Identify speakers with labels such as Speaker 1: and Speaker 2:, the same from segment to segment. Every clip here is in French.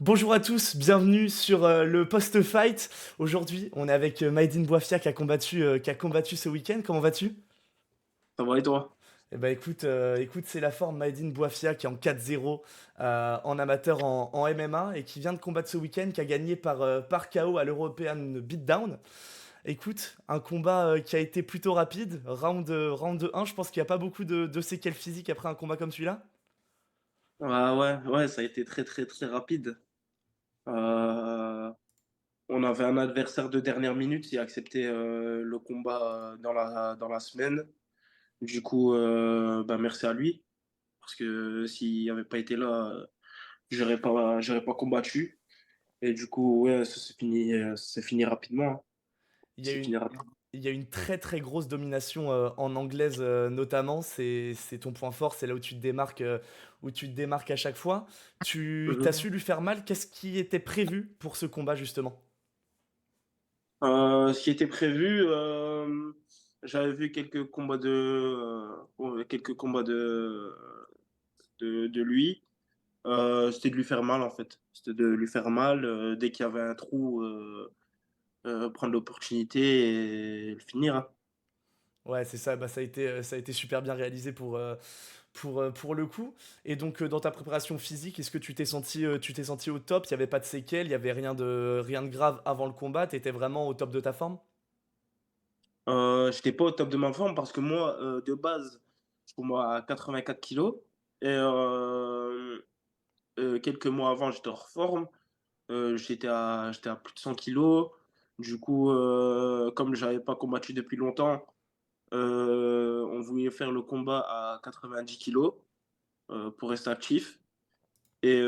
Speaker 1: Bonjour à tous, bienvenue sur le post-fight. Aujourd'hui, on est avec Maïdine Bouafia qui a combattu ce week-end. Comment vas-tu?
Speaker 2: Ça va et toi?
Speaker 1: Eh ben écoute, c'est la forme Maïdine Bouafia qui est en 4-0 en amateur en MMA et qui vient de combattre ce week-end, qui a gagné par KO à l'European Beatdown. Écoute, un combat qui a été plutôt rapide, round 1, je pense qu'il n'y a pas beaucoup de séquelles physiques après un combat comme celui-là.
Speaker 2: Ah ouais, ouais, ça a été très très très rapide. Euh, on avait un adversaire de dernière minute qui a accepté le combat dans la semaine. Du coup, bah, merci à lui parce que s'il n'avait pas été là, j'aurais pas combattu. Et du coup, ouais, ça s'est fini rapidement, hein.
Speaker 1: Il y a
Speaker 2: C'est
Speaker 1: une,
Speaker 2: fini rapidement.
Speaker 1: il y a une très très grosse domination en anglaise notamment. C'est ton point fort, c'est là où tu te démarques à chaque fois. Tu t'as
Speaker 2: Mhm.
Speaker 1: su lui faire mal. Qu'est-ce qui était prévu pour ce combat justement?
Speaker 2: Ce qui était prévu, j'avais vu quelques combats de lui. C'était de lui faire mal en fait. C'était de lui faire mal dès qu'il y avait un trou, prendre l'opportunité et le finir, hein.
Speaker 1: Ouais, c'est ça. Bah, ça a été super bien réalisé pour le coup. Et donc dans ta préparation physique, est-ce que tu t'es senti au top? Il y avait pas de séquelles, il y avait rien de grave avant le combat. T'étais vraiment au top de ta forme?
Speaker 2: J'étais pas au top de ma forme parce que moi, de base, je combats à 84 kilos et quelques mois avant, j'étais hors forme. J'étais à plus de 100 kilos. Du coup, comme j'avais pas combattu depuis longtemps, on voulait faire le combat à 90 kilos pour rester actif. Et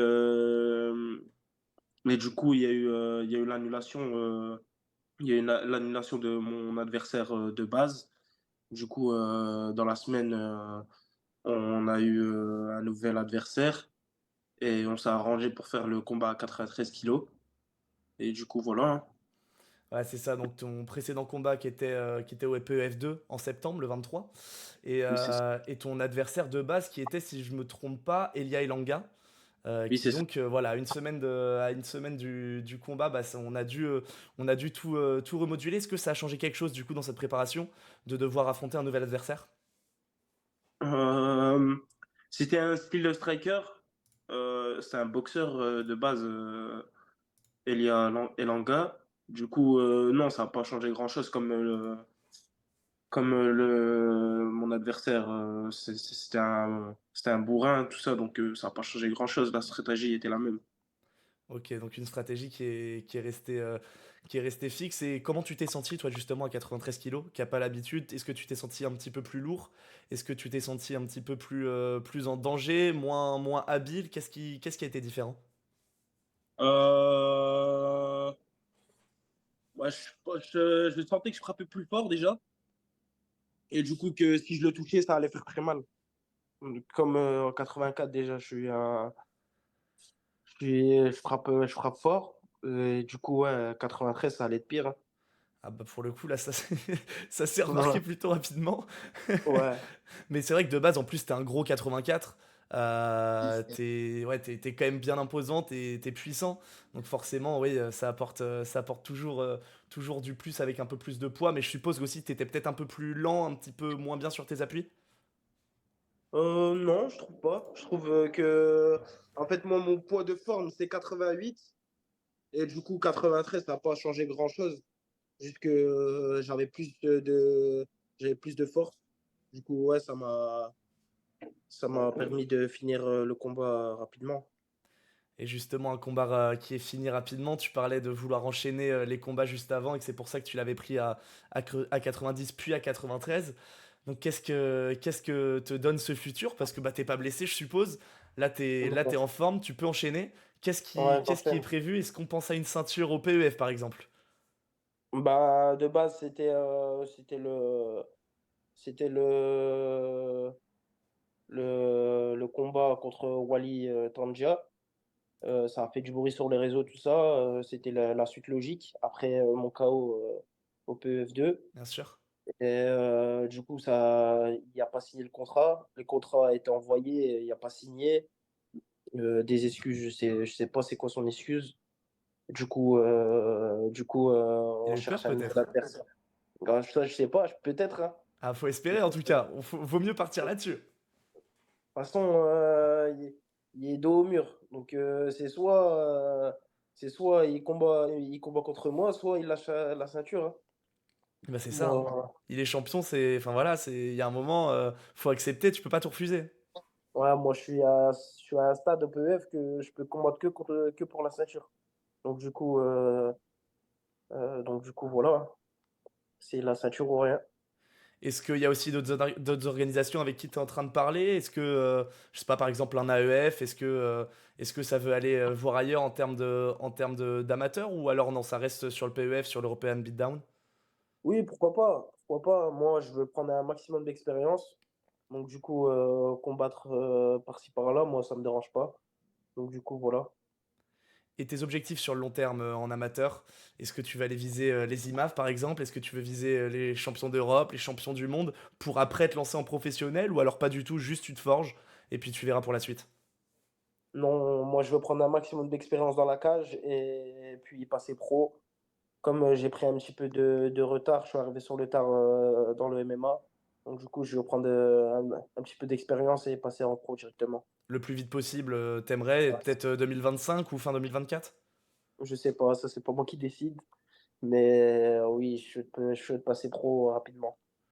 Speaker 2: mais du coup, il y a eu l'annulation, il y a eu l'annulation de mon adversaire de base. Du coup, dans la semaine, on a eu un nouvel adversaire et on s'est arrangé pour faire le combat à 93 kilos. Et du coup, voilà, hein.
Speaker 1: Ouais, c'est ça. Donc ton précédent combat qui était au EPEF2 en septembre, le 23. Et,
Speaker 2: Oui, c'est ça.
Speaker 1: et ton adversaire de base qui était, si je me trompe pas, Elia Elanga.
Speaker 2: Oui,
Speaker 1: Qui
Speaker 2: c'est ça.
Speaker 1: donc, voilà, à une semaine du combat, bah, on a dû tout remoduler. Est-ce que ça a changé quelque chose du coup dans cette préparation de devoir affronter un nouvel adversaire?
Speaker 2: Euh, C'était un style de striker. C'est un boxeur de base, Elanga. Du coup, non, ça n'a pas changé grand-chose mon adversaire. C'était un bourrin, tout ça, donc ça n'a pas changé grand-chose. La stratégie était la même.
Speaker 1: Ok, donc une stratégie qui est restée fixe. Et comment tu t'es senti, toi, justement, à 93 kilos, qui a pas l'habitude? Est-ce que tu t'es senti un petit peu plus lourd? Est-ce que tu t'es senti un petit peu plus en danger, moins habile? Qu'est-ce qui a été différent?
Speaker 2: Euh, Ouais, je sentais que je frappais plus fort déjà. Et du coup, que si je le touchais, ça allait faire très mal. Comme en 84 déjà, je frappe fort. Et du coup, ouais, 93, ça allait être pire, hein.
Speaker 1: Ah bah pour le coup, là, ça s'est remarqué
Speaker 2: Ouais.
Speaker 1: plutôt rapidement.
Speaker 2: Ouais.
Speaker 1: Mais c'est vrai que de base, en plus, t'es un gros 84. T'es quand même bien imposant, t'es puissant. Donc forcément, oui, ça apporte toujours du plus avec un peu plus de poids. Mais je suppose aussi que t'étais peut-être un peu plus lent, un petit peu moins bien sur tes appuis.
Speaker 2: Non, je trouve pas. Je trouve en fait, moi, mon poids de forme, c'est 88. Et du coup, 93, ça n'a pas changé grand-chose. Juste que j'avais plus de force. Du coup, ouais, ça m'a permis de finir le combat rapidement.
Speaker 1: Et justement, un combat qui est fini rapidement. Tu parlais de vouloir enchaîner les combats juste avant et que c'est pour ça que tu l'avais pris à 90 puis à 93. Donc qu'est-ce que te donne ce futur? Parce que bah, t'es pas blessé, je suppose. Là, t'es en forme, tu peux enchaîner. Qu'est-ce qui,
Speaker 2: Ouais,
Speaker 1: qu'est-ce qui est
Speaker 2: j'enchaîne.
Speaker 1: prévu? Est-ce qu'on pense à une ceinture au PEF par exemple?
Speaker 2: Bah, de base, c'était le combat contre Wally Tandja. Ça a fait du bruit sur les réseaux, tout ça. C'était la suite logique après mon KO au PEF2.
Speaker 1: Bien sûr.
Speaker 2: Et du coup, il n'a pas signé le contrat. Le contrat a été envoyé, il n'a pas signé.
Speaker 3: Des excuses, je sais pas c'est quoi son excuse.
Speaker 1: Il
Speaker 3: On
Speaker 1: a eu peur
Speaker 3: cherche un nouvel
Speaker 1: peut-être?
Speaker 3: adversaire. Ça, je sais pas, peut-être, hein.
Speaker 1: Ah, faut espérer en tout cas. Vaut mieux partir
Speaker 3: De toute
Speaker 1: là-dessus.
Speaker 3: façon, il est dos au mur. Donc, c'est soit il combat contre moi, soit il lâche la ceinture, hein.
Speaker 1: Bah, c'est ça, hein.
Speaker 3: Moi,
Speaker 1: Il est champion, c'est enfin voilà, il y a un moment, faut accepter, tu peux pas tout refuser.
Speaker 3: moi, je suis à un stade au PEF que je peux combattre que pour la ceinture. Donc, du coup, voilà. C'est la ceinture ou rien.
Speaker 1: Est-ce qu'il y a aussi d'autres organisations avec qui tu es en train de parler? Est-ce que, je sais pas, par exemple, un AEF, est-ce que ça veut aller voir ailleurs d'amateurs ou alors non, ça reste sur le PEF, sur l'European Beatdown?
Speaker 3: Oui, pourquoi pas? Pourquoi pas? Moi, je veux prendre un maximum d'expérience. Donc, du coup, combattre par-ci par-là, moi, ça me dérange pas. Donc, du coup, voilà.
Speaker 1: Et tes objectifs sur le long terme en amateur, est-ce que tu vas aller viser les IMAF par exemple? Est-ce que tu veux viser les champions d'Europe, les champions du monde pour après te lancer en professionnel ou alors pas du tout, juste tu te forges et puis tu verras pour la suite?
Speaker 3: Non, moi, je veux prendre un maximum d'expérience dans la cage et puis passer pro. Comme j'ai pris un petit peu de retard, je suis arrivé sur le tard dans le MMA. Donc, du coup, je veux prendre un petit peu d'expérience et passer en pro directement.
Speaker 1: Le plus vite possible, t'aimerais
Speaker 3: Ouais.
Speaker 1: peut-être 2025 ou fin 2024?
Speaker 3: Je sais pas, ça, c'est pas moi qui décide. Mais oui, je veux passer pro rapidement.